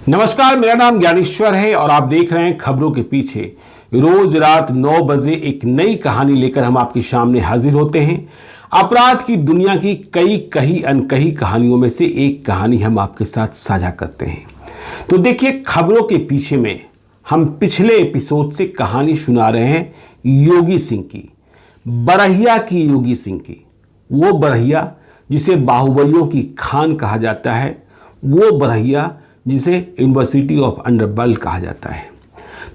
नमस्कार, मेरा नाम ज्ञानेश्वर है और आप देख रहे हैं खबरों के पीछे। रोज रात 9 बजे एक नई कहानी लेकर हम आपके सामने हाजिर होते हैं। अपराध की दुनिया की कई कही अनकही कहानियों में से एक कहानी हम आपके साथ साझा करते हैं। तो देखिए, खबरों के पीछे में हम पिछले एपिसोड से कहानी सुना रहे हैं योगी सिंह की, बरहिया की योगी सिंह की। वो बरहिया जिसे बाहुबलियों की खान कहा जाता है, वो बरहिया जिसे यूनिवर्सिटी ऑफ अंडरवर्ल्ड कहा जाता है।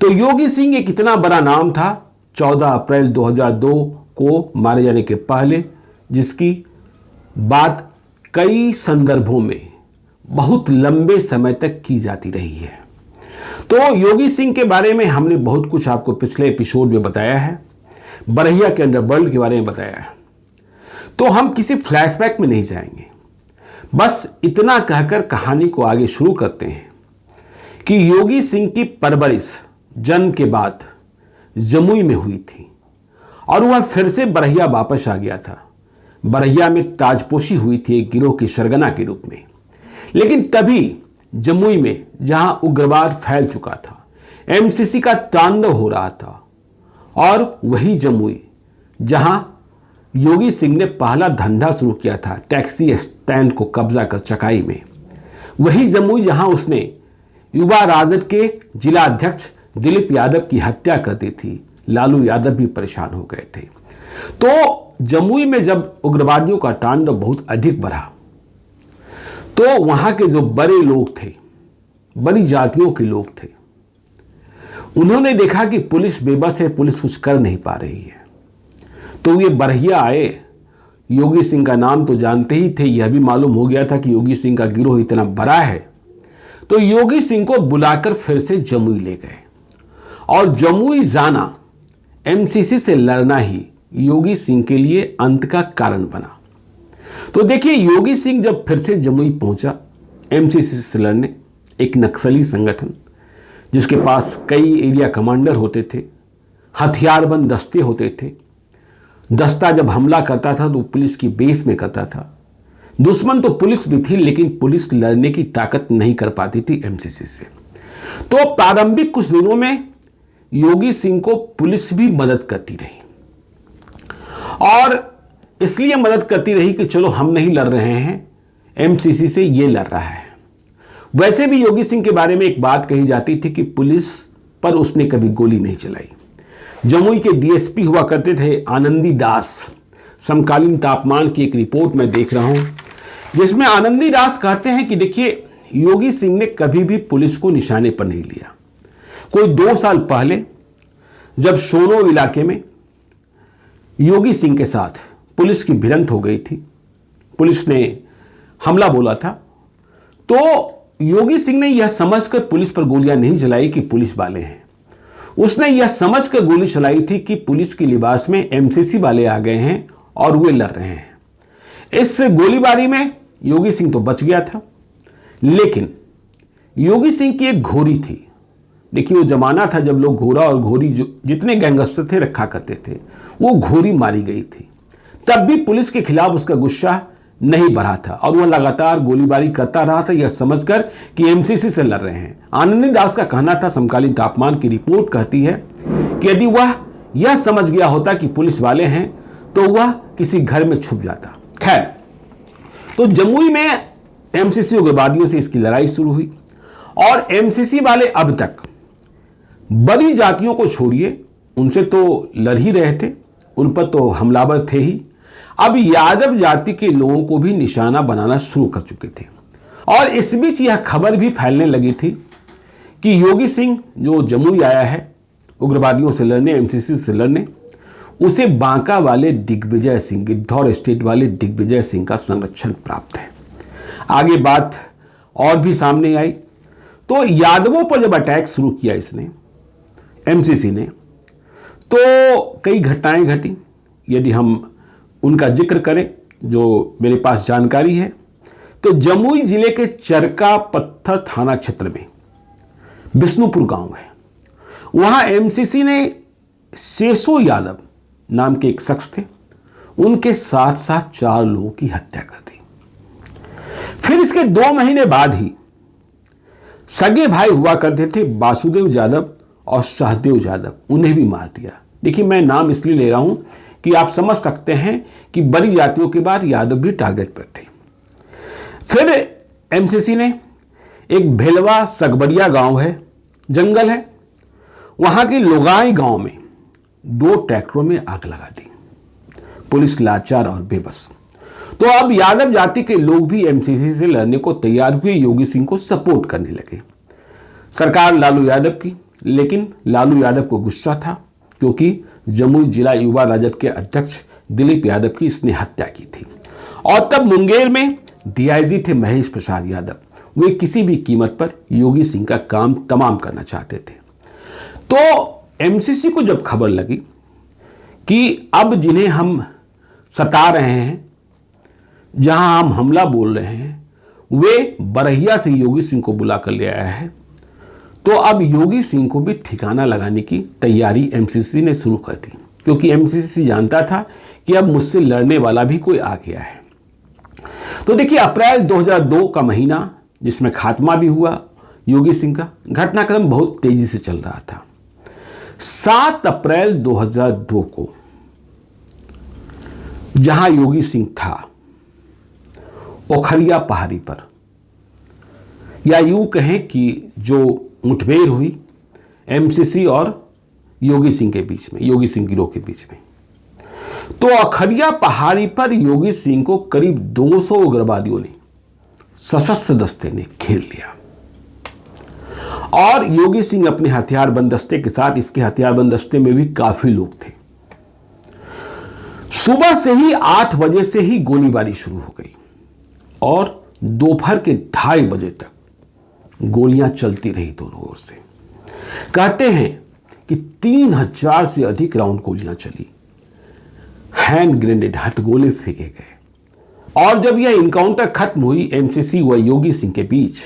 तो योगी सिंह एक इतना बड़ा नाम था 14 अप्रैल 2002 को मारे जाने के पहले, जिसकी बात कई संदर्भों में बहुत लंबे समय तक की जाती रही है। तो योगी सिंह के बारे में हमने बहुत कुछ आपको पिछले एपिसोड में बताया है, बरहिया के अंडरवर्ल्ड के बारे में बताया है। तो हम किसी फ्लैशबैक में नहीं जाएंगे, बस इतना कहकर कहानी को आगे शुरू करते हैं कि योगी सिंह की परवरिश जन्म के बाद जमुई में हुई थी और वह फिर से बरहिया वापस आ गया था। बरहिया में ताजपोशी हुई थी एक गिरोह की सरगना के रूप में। लेकिन तभी जमुई में, जहां उग्रवाद फैल चुका था, एमसीसी का तांडव हो रहा था, और वही जमुई जहां योगी सिंह ने पहला धंधा शुरू किया था, टैक्सी स्टैंड को कब्जा कर चकाई में, वही जमुई जहां उसने युवा राजद के जिला अध्यक्ष दिलीप यादव की हत्या कर दी थी। लालू यादव भी परेशान हो गए थे। तो जमुई में जब उग्रवादियों का तांडव बहुत अधिक बढ़ा, तो वहां के जो बड़े लोग थे, बड़ी जातियों के लोग थे, उन्होंने देखा कि पुलिस बेबस है, पुलिस कुछ कर नहीं पा रही है। तो ये बरहिया आए। योगी सिंह का नाम तो जानते ही थे, यह भी मालूम हो गया था कि योगी सिंह का गिरोह इतना बड़ा है। तो योगी सिंह को बुलाकर फिर से जमुई ले गए, और जमुई जाना, एमसीसी से लड़ना ही योगी सिंह के लिए अंत का कारण बना। तो देखिए, योगी सिंह जब फिर से जमुई पहुंचा एमसीसी से लड़ने, एक नक्सली संगठन जिसके पास कई एरिया कमांडर होते थे, हथियारबंद दस्ते होते थे। दस्ता जब हमला करता था तो पुलिस की बेस में करता था। दुश्मन तो पुलिस भी थी, लेकिन पुलिस लड़ने की ताकत नहीं कर पाती थी एमसीसी से। तो प्रारंभिक कुछ दिनों में योगी सिंह को पुलिस भी मदद करती रही, और इसलिए मदद करती रही कि चलो हम नहीं लड़ रहे हैं, एमसीसी से ये लड़ रहा है। वैसे भी योगी सिंह के बारे में एक बात कही जाती थी कि पुलिस पर उसने कभी गोली नहीं चलाई। जमुई के डीएसपी हुआ करते थे आनंदी दास। समकालीन तापमान की एक रिपोर्ट मैं देख रहा हूं, जिसमें आनंदी दास कहते हैं कि देखिए, योगी सिंह ने कभी भी पुलिस को निशाने पर नहीं लिया। कोई 2 साल पहले जब सोनो इलाके में योगी सिंह के साथ पुलिस की भिड़ंत हो गई थी, पुलिस ने हमला बोला था, तो योगी सिंह ने यह समझकर पुलिस पर गोलियां नहीं चलाई कि पुलिस वाले हैं। उसने यह समझकर गोली चलाई थी कि पुलिस की लिबास में एमसीसी वाले आ गए हैं और वे लड़ रहे हैं। इस गोलीबारी में योगी सिंह तो बच गया था, लेकिन योगी सिंह की एक घोड़ी थी। देखिए, वो जमाना था जब लोग घोड़ा और घोड़ी जितने गैंगस्टर थे रखा करते थे, वो घोड़ी मारी गई थी। तब भी पुलिस के खिलाफ उसका गुस्सा नहीं बढ़ा था और वह लगातार गोलीबारी करता रहा था, यह समझकर कि एमसीसी से लड़ रहे हैं। आनंदी दास का कहना था, समकालीन तापमान की रिपोर्ट कहती है कि यदि वह यह समझ गया होता कि पुलिस वाले हैं तो वह किसी घर में छुप जाता। खैर, तो जमुई में एमसीसी उग्रवादियों से इसकी लड़ाई शुरू हुई, और एमसीसी वाले अब तक बड़ी जातियों को छोड़िए, उनसे तो लड़ ही रहे थे, उन पर तो हमलावर थे ही, अब यादव जाति के लोगों को भी निशाना बनाना शुरू कर चुके थे। और इस बीच यह खबर भी फैलने लगी थी कि योगी सिंह जो जमुई आया है उग्रवादियों से लड़ने, एमसीसी से लड़ने, उसे बांका वाले दिग्विजय सिंह, गिद्धौर स्टेट वाले दिग्विजय सिंह का संरक्षण प्राप्त है। आगे बात और भी सामने आई। तो यादवों पर जब अटैक शुरू किया इसने, एमसीसी ने, तो कई घटनाएं घटी। यदि हम उनका जिक्र करें, जो मेरे पास जानकारी है, तो जमुई जिले के चरका पत्थर थाना क्षेत्र में बिष्णुपुर गांव है, वहां एमसीसी ने शेषो यादव नाम के एक शख्स थे, उनके साथ साथ 4 लोगों की हत्या कर दी। फिर इसके 2 महीने बाद ही सगे भाई हुआ करते थे वासुदेव यादव और सहदेव यादव, उन्हें भी मार दिया। देखिए, मैं नाम इसलिए ले रहा हूं कि आप समझ सकते हैं कि बड़ी जातियों के बाद यादव भी टारगेट पर थे। फिर एमसीसी ने एक भेलवा सगबड़िया गांव है, जंगल है, वहां के लोगाई गांव में 2 ट्रैक्टरों में आग लगा दी। पुलिस लाचार और बेबस। तो अब यादव जाति के लोग भी एमसीसी से लड़ने को तैयार हुए, योगी सिंह को सपोर्ट करने लगे। सरकार लालू यादव की, लेकिन लालू यादव को गुस्सा था क्योंकि जमुई जिला युवा राजद के अध्यक्ष दिलीप यादव की इसने हत्या की थी। और तब मुंगेर में डीआईजी थे महेश प्रसाद यादव, वे किसी भी कीमत पर योगी सिंह का काम तमाम करना चाहते थे। तो एमसीसी को जब खबर लगी कि अब जिन्हें हम सता रहे हैं, जहां हम हमला बोल रहे हैं, वे बरहिया से योगी सिंह को बुला कर ले आया है, तो अब योगी सिंह को भी ठिकाना लगाने की तैयारी एमसीसी ने शुरू कर दी, क्योंकि एमसीसी जानता था कि अब मुझसे लड़ने वाला भी कोई आ गया है। तो देखिए, अप्रैल 2002 का महीना, जिसमें खात्मा भी हुआ योगी सिंह का, घटनाक्रम बहुत तेजी से चल रहा था। 7 अप्रैल 2002 को जहां योगी सिंह था, ओखरिया पहाड़ी पर, या यूं कहें कि जो मुठभेड़ हुई एमसीसी और योगी सिंह के बीच में, योगी सिंह गिरोह के बीच में, तो ओखरिया पहाड़ी पर योगी सिंह को करीब 200 उग्रवादियों ने, सशस्त्र दस्ते ने घेर लिया। और योगी सिंह अपने हथियारबंद दस्ते के साथ, इसके हथियारबंद दस्ते में भी काफी लोग थे। सुबह से ही 8 बजे से ही गोलीबारी शुरू हो गई और दोपहर के 2:30 बजे तक गोलियां चलती रही दोनों ओर से। कहते हैं कि 3000 से अधिक राउंड गोलियां चली, हैंड ग्रेनेड, हथगोले फेंके गए। और जब यह इनकाउंटर खत्म हुई एमसीसी व योगी सिंह के बीच,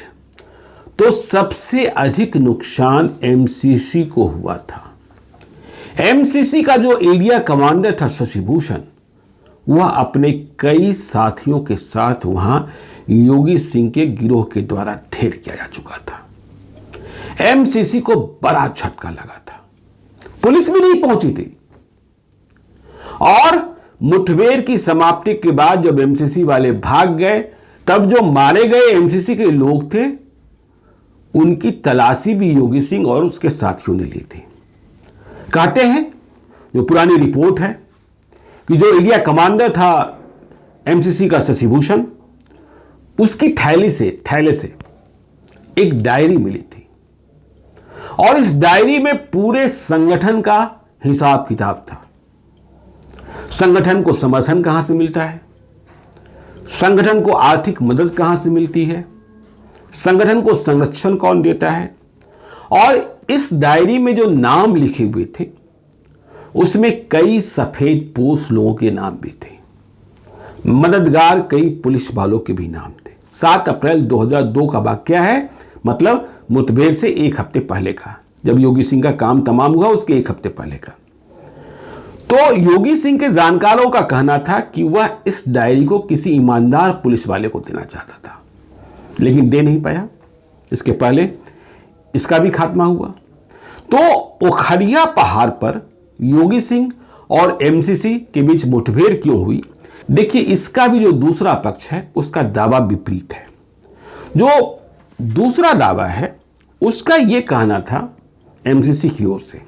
तो सबसे अधिक नुकसान एमसीसी को हुआ था। एमसीसी का जो एरिया कमांडर था शशिभूषण, वह अपने कई साथियों के साथ वहां योगी सिंह के गिरोह के द्वारा ढेर किया जा चुका था। एमसीसी को बड़ा झटका लगा था। पुलिस भी नहीं पहुंची थी। और मुठभेड़ की समाप्ति के बाद जब एमसीसी वाले भाग गए, तब जो मारे गए एमसीसी के लोग थे, उनकी तलाशी भी योगी सिंह और उसके साथियों ने ली थी। कहते हैं, जो पुरानी रिपोर्ट है, कि जो एरिया कमांडर था एमसीसी का शशिभूषण, उसकी थैले से एक डायरी मिली थी और इस डायरी में पूरे संगठन का हिसाब किताब था। संगठन को समर्थन कहां से मिलता है, संगठन को आर्थिक मदद कहां से मिलती है, संगठन को संरक्षण कौन देता है। और इस डायरी में जो नाम लिखे हुए थे, उसमें कई सफेद पोश लोगों के नाम भी थे, मददगार कई पुलिस वालों के भी नाम थे। 7 अप्रैल 2002 का वाकया है, मतलब मुठभेड़ से 1 हफ्ते पहले का, जब योगी सिंह का काम तमाम हुआ उसके 1 हफ्ते पहले का। तो योगी सिंह के जानकारों का कहना था कि वह इस डायरी को किसी ईमानदार पुलिस वाले को देना चाहता था, लेकिन दे नहीं पाया। इसके पहले इसका भी खात्मा हुआ। तो ओखरिया पहाड़ पर योगी सिंह और एमसीसी के बीच मुठभेड़ क्यों हुई, देखिए, इसका भी जो दूसरा पक्ष है उसका दावा विपरीत है। जो दूसरा दावा है उसका यह कहना था एमसीसी की ओर से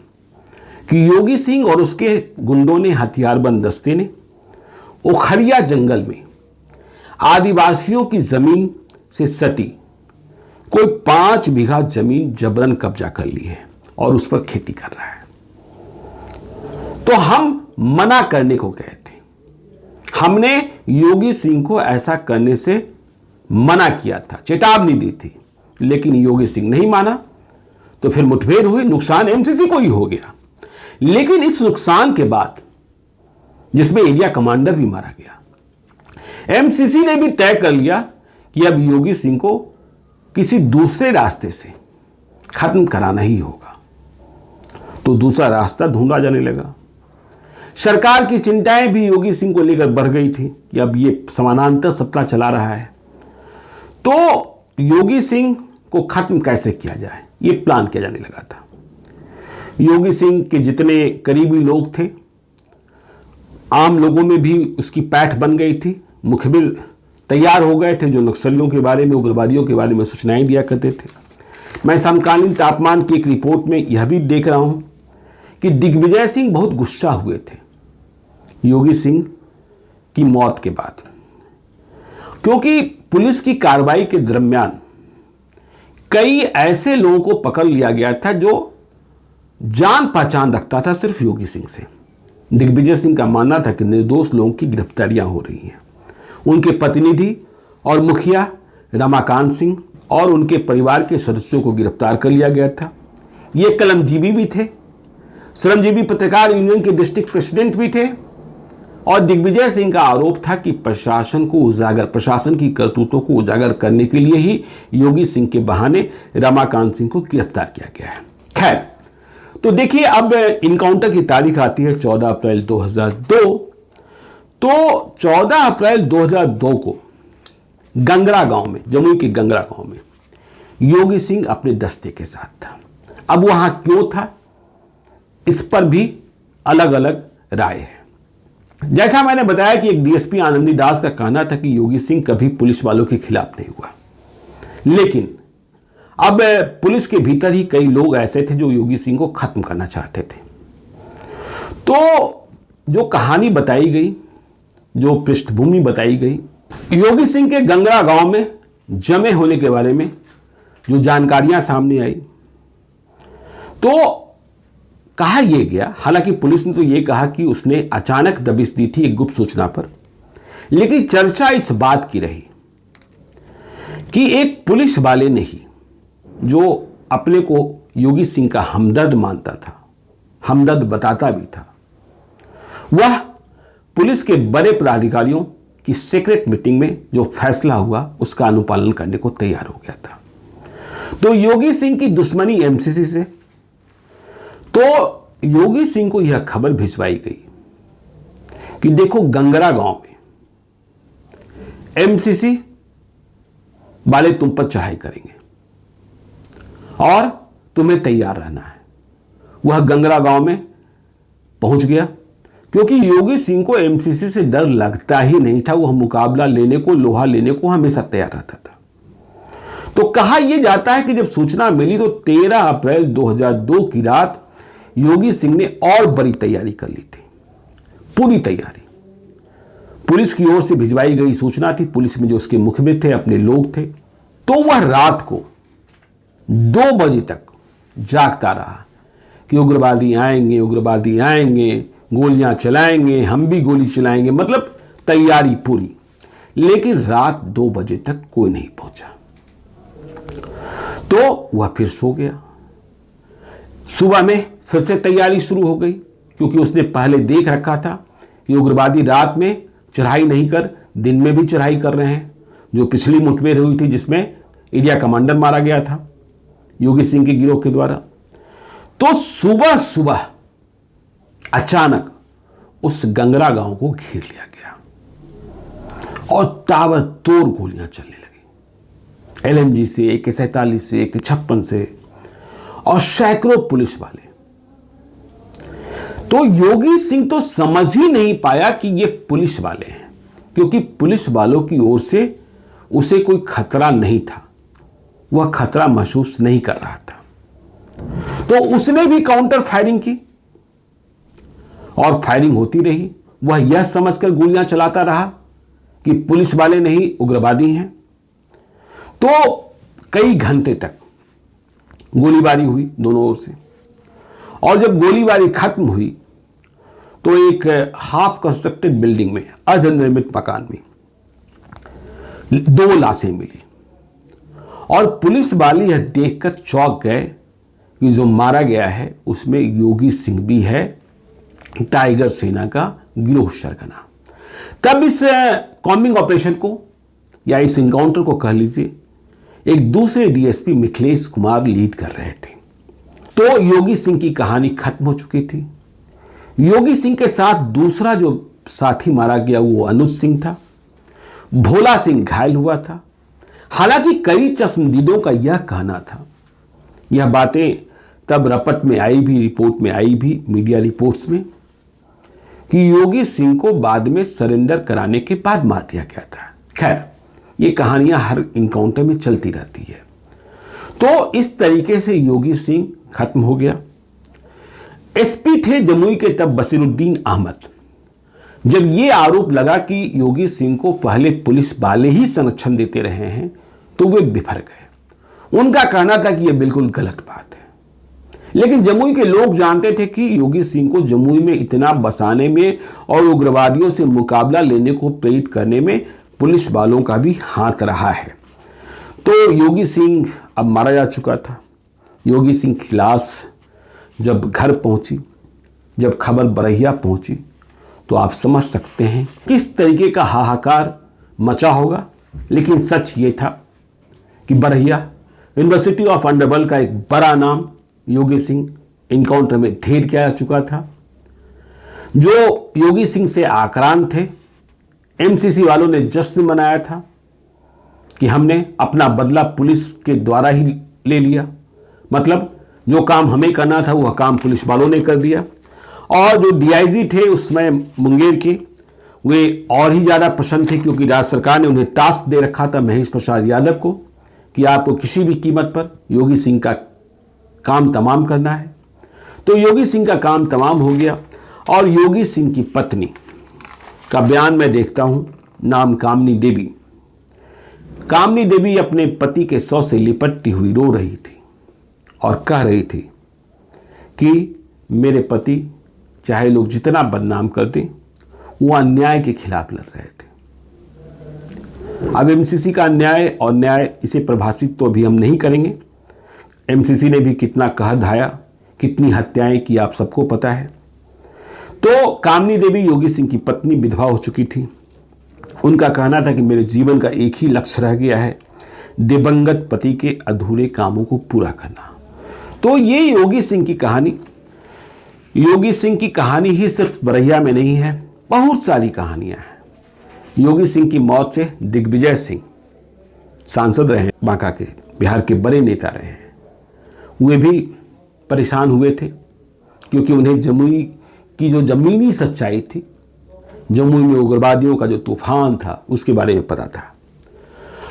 कि योगी सिंह और उसके गुंडों ने, हथियारबंद दस्ते ने, ओखरिया जंगल में आदिवासियों की जमीन से सटी कोई 5 बीघा जमीन जबरन कब्जा कर ली है और उस पर खेती कर रहा है। तो हम मना करने को गए थे, हमने योगी सिंह को ऐसा करने से मना किया था, चेतावनी दी थी, लेकिन योगी सिंह नहीं माना। तो फिर मुठभेड़ हुई, नुकसान एमसीसी को ही हो गया। लेकिन इस नुकसान के बाद, जिसमें एरिया कमांडर भी मारा गया, एमसीसी ने भी तय कर लिया कि अब योगी सिंह को किसी दूसरे रास्ते से खत्म कराना ही होगा। तो दूसरा रास्ता ढूंढा जाने लगा। सरकार की चिंताएं भी योगी सिंह को लेकर बढ़ गई थी कि अब ये समानांतर सत्ता चला रहा है। तो योगी सिंह को खत्म कैसे किया जाए, ये प्लान किया जाने लगा था। योगी सिंह के जितने करीबी लोग थे, आम लोगों में भी उसकी पैठ बन गई थी, मुखबिर तैयार हो गए थे जो नक्सलियों के बारे में, उग्रवादियों के बारे में सूचनाएं दिया करते थे। मैं समकालीन तापमान की एक रिपोर्ट में यह भी देख रहा हूं कि दिग्विजय सिंह बहुत गुस्सा हुए थे योगी सिंह की मौत के बाद, क्योंकि पुलिस की कार्रवाई के दरमियान कई ऐसे लोगों को पकड़ लिया गया था जो जान पहचान रखता था सिर्फ योगी सिंह से। दिग्विजय सिंह का मानना था कि निर्दोष लोगों की गिरफ्तारियां हो रही हैं। उनके प्रतिनिधि और मुखिया रमाकांत सिंह और उनके परिवार के सदस्यों को गिरफ्तार कर लिया गया था। ये कलमजीवी भी थे, श्रमजीवी पत्रकार यूनियन के डिस्ट्रिक्ट प्रेसिडेंट भी थे, और दिग्विजय सिंह का आरोप था कि प्रशासन की करतूतों को उजागर करने के लिए ही योगी सिंह के बहाने रमाकांत सिंह को गिरफ्तार किया गया है। खैर, तो देखिए अब इनकाउंटर की तारीख आती है 14 अप्रैल 2002। तो 14 अप्रैल 2002 को गंगरा गांव में, जमुई के गंगरा गांव में योगी सिंह अपने दस्ते के साथ था। अब वहां क्यों था, इस पर भी अलग अलग राय है। जैसा मैंने बताया कि एक डीएसपी आनंदी दास का कहना था कि योगी सिंह कभी पुलिस वालों के खिलाफ नहीं हुआ, लेकिन अब पुलिस के भीतर ही कई लोग ऐसे थे जो योगी सिंह को खत्म करना चाहते थे। तो जो कहानी बताई गई, जो पृष्ठभूमि बताई गई, योगी सिंह के गंगरा गांव में जमे होने के बारे में जो जानकारियां सामने आई, तो कहा यह गया, हालांकि पुलिस ने तो यह कहा कि उसने अचानक दबिश दी थी एक गुप्त सूचना पर, लेकिन चर्चा इस बात की रही कि एक पुलिस वाले ने ही, जो अपने को योगी सिंह का हमदर्द मानता था, हमदर्द बताता भी था, वह पुलिस के बड़े पदाधिकारियों की सीक्रेट मीटिंग में जो फैसला हुआ उसका अनुपालन करने को तैयार हो गया था। तो योगी सिंह की दुश्मनी एमसीसी से, तो योगी सिंह को यह खबर भिजवाई गई कि देखो गंगरा गांव में एमसीसी वाले तुम पर चढ़ाई करेंगे और तुम्हें तैयार रहना है। वह गंगरा गांव में पहुंच गया, क्योंकि योगी सिंह को एमसीसी से डर लगता ही नहीं था। वह मुकाबला लेने को, लोहा लेने को हमेशा तैयार रहता था। तो कहा यह जाता है कि जब सूचना मिली तो 13 अप्रैल 2002 की रात योगी सिंह ने और बड़ी तैयारी कर ली थी। पूरी तैयारी पुलिस की ओर से भिजवाई गई सूचना थी, पुलिस में जो उसके मुखबिर थे, अपने लोग थे। तो वह रात को 2 बजे तक जागता रहा कि उग्रवादी आएंगे, उग्रवादी आएंगे, गोलियां चलाएंगे, हम भी गोली चलाएंगे, मतलब तैयारी पूरी। लेकिन रात 2 बजे तक कोई नहीं पहुंचा, तो वह फिर सो गया। सुबह में फिर से तैयारी शुरू हो गई, क्योंकि उसने पहले देख रखा था कि उग्रवादी रात में चढ़ाई नहीं कर दिन में भी चढ़ाई कर रहे हैं, जो पिछली मुठभेड़ हुई थी जिसमें एरिया कमांडर मारा गया था योगी सिंह के गिरोह के द्वारा। तो सुबह सुबह अचानक उस गंगरा गांव को घेर लिया गया और ताबड़तोड़ गोलियां चलने लगी, एलएमजी से, AK-47 से, AK-56 से, और सैकड़ों पुलिस वाले। तो योगी सिंह तो समझ ही नहीं पाया कि ये पुलिस वाले हैं, क्योंकि पुलिस वालों की ओर से उसे कोई खतरा नहीं था, वह खतरा महसूस नहीं कर रहा था। तो उसने भी काउंटर फायरिंग की और फायरिंग होती रही। वह यह समझकर गोलियां चलाता रहा कि पुलिस वाले नहीं, उग्रवादी हैं। तो कई घंटे तक गोलीबारी हुई दोनों ओर से, और जब गोलीबारी खत्म हुई तो एक हाफ कंस्ट्रक्टेड बिल्डिंग में, अर्धनिर्मित मकान में 2 लाशें मिली, और पुलिस वाले यह देखकर चौंक गए कि जो मारा गया है उसमें योगी सिंह भी है, टाइगर सेना का गिरोह सरगना। तब इस कॉम्बिंग ऑपरेशन को या इस इनकाउंटर को कह लीजिए एक दूसरे डीएसपी मिथिलेश कुमार लीड कर रहे थे। तो योगी सिंह की कहानी खत्म हो चुकी थी। योगी सिंह के साथ दूसरा जो साथी मारा गया वो अनुज सिंह था। भोला सिंह घायल हुआ था। हालांकि कई चश्मदीदों का यह कहना था, यह बातें तब रपट में आई भी, रिपोर्ट में आई भी, मीडिया रिपोर्ट्स में, कि योगी सिंह को बाद में सरेंडर कराने के बाद मार दिया गया था। खैर, ये कहानियां हर इनकाउंटर में चलती रहती है। तो इस तरीके से योगी सिंह खत्म हो गया। एसपी थे जमुई के तब बसीरुद्दीन अहमद। जब ये आरोप लगा कि योगी सिंह को पहले पुलिस वाले ही संरक्षण देते रहे हैं, तो वे बिफर गए। उनका कहना था कि यह बिल्कुल गलत बात है। लेकिन जमुई के लोग जानते थे कि योगी सिंह को जमुई में इतना बसाने में और उग्रवादियों से मुकाबला लेने को प्रेरित करने में पुलिस वालों का भी हाथ रहा है। तो योगी सिंह अब मारा जा चुका था। योगी सिंह की लाश जब घर पहुंची, जब खबर बरहिया पहुंची, तो आप समझ सकते हैं किस तरीके का हाहाकार मचा होगा। लेकिन सच ये था कि बरहिया यूनिवर्सिटी ऑफ अंडरवर्ल्ड का एक बड़ा नाम योगी सिंह इनकाउंटर में ढेर किया जा चुका था। जो योगी सिंह से आक्रांत थे, एमसीसी वालों ने जश्न मनाया था कि हमने अपना बदला पुलिस के द्वारा ही ले लिया। मतलब जो काम हमें करना था वह काम पुलिस वालों ने कर दिया। और जो डीआईजी थे उसमें मुंगेर के, वे और ही ज़्यादा प्रसन्न थे, क्योंकि राज्य सरकार ने उन्हें टास्क दे रखा था महेश प्रसाद यादव को कि आपको किसी भी कीमत पर योगी सिंह का काम तमाम करना है। तो योगी सिंह का काम तमाम हो गया। और योगी सिंह की पत्नी का बयान मैं देखता हूं, नाम कामनी देवी। कामनी देवी अपने पति के शव से लिपटती हुई रो रही थी और कह रही थी कि मेरे पति चाहे लोग जितना बदनाम कर दें, वो अन्याय के खिलाफ लड़ रहे थे। अब एमसीसी का अन्याय और न्याय, इसे परिभाषित तो अभी हम नहीं करेंगे। एमसीसी ने भी कितना कह धाया, कितनी हत्याएं की, आप सबको पता है। तो कामनी देवी योगी सिंह की पत्नी विधवा हो चुकी थी। उनका कहना था कि मेरे जीवन का एक ही लक्ष्य रह गया है, दिवंगत पति के अधूरे कामों को पूरा करना। तो ये योगी सिंह की कहानी, योगी सिंह की कहानी ही सिर्फ बरहिया में नहीं है, बहुत सारी कहानियां हैं। योगी सिंह की मौत से दिग्विजय सिंह सांसद रहे, बांका के, बिहार के बड़े नेता रहे हैं, वे भी परेशान हुए थे, क्योंकि उन्हें जमुई की जो ज़मीनी सच्चाई थी, जमुई में उग्रवादियों का जो तूफान था, उसके बारे में पता था।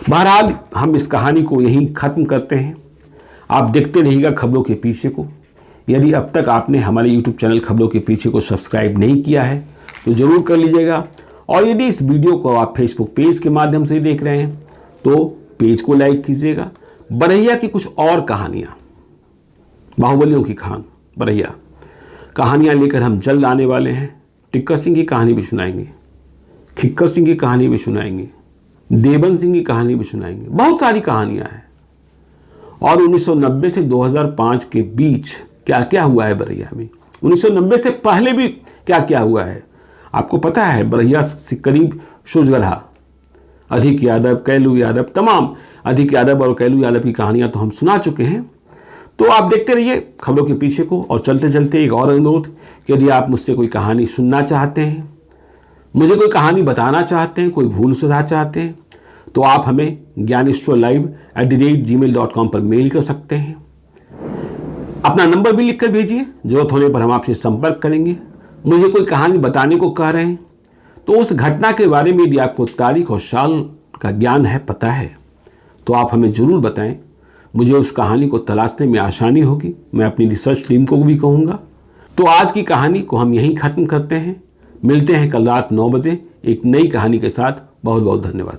बहरहाल हम इस कहानी को यहीं ख़त्म करते हैं। आप देखते रहिएगा खबरों के पीछे को। यदि अब तक आपने हमारे YouTube चैनल खबरों के पीछे को सब्सक्राइब नहीं किया है तो ज़रूर कर लीजिएगा। और यदि इस वीडियो को आप फेसबुक पेज के माध्यम से देख रहे हैं तो पेज को लाइक कीजिएगा। बरहिया की कुछ और कहानियाँ, बाहुबलियों की खान बरहिया कहानियाँ लेकर हम जल्द आने वाले हैं। टिक्कर सिंह की कहानी भी सुनाएंगे, खिक्कर सिंह की कहानी भी सुनाएंगे, देवन सिंह की कहानी भी सुनाएंगे। बहुत सारी कहानियाँ हैं। और 1990 से 2005 के बीच क्या क्या हुआ है बरहिया में, 1990 से पहले भी क्या क्या हुआ है आपको पता है। बरहिया से करीब सुजगढ़ा, अधिक यादव, कैलू यादव, तमाम अधिक यादव और कैलू यादव की कहानियाँ तो हम सुना चुके हैं। तो आप देखते रहिए खबरों के पीछे को। और चलते चलते एक और अनुरोध, यदि आप मुझसे कोई कहानी सुनना चाहते हैं, मुझे कोई कहानी बताना चाहते हैं, कोई भूल सुधार चाहते हैं, तो आप हमें gyaneshwarlive@gmail.com पर मेल कर सकते हैं। अपना नंबर भी लिखकर भेजिए, जरूरत होने पर हम आपसे संपर्क करेंगे। मुझे कोई कहानी बताने को कह रहे हैं तो उस घटना के बारे में यदि आपको तारीख और साल का ज्ञान है, पता है, तो आप हमें ज़रूर बताएं। मुझे उस कहानी को तलाशने में आसानी होगी। मैं अपनी रिसर्च टीम को भी कहूँगा। तो आज की कहानी को हम यहीं ख़त्म करते हैं। मिलते हैं कल रात 9 बजे एक नई कहानी के साथ। बहुत बहुत धन्यवाद।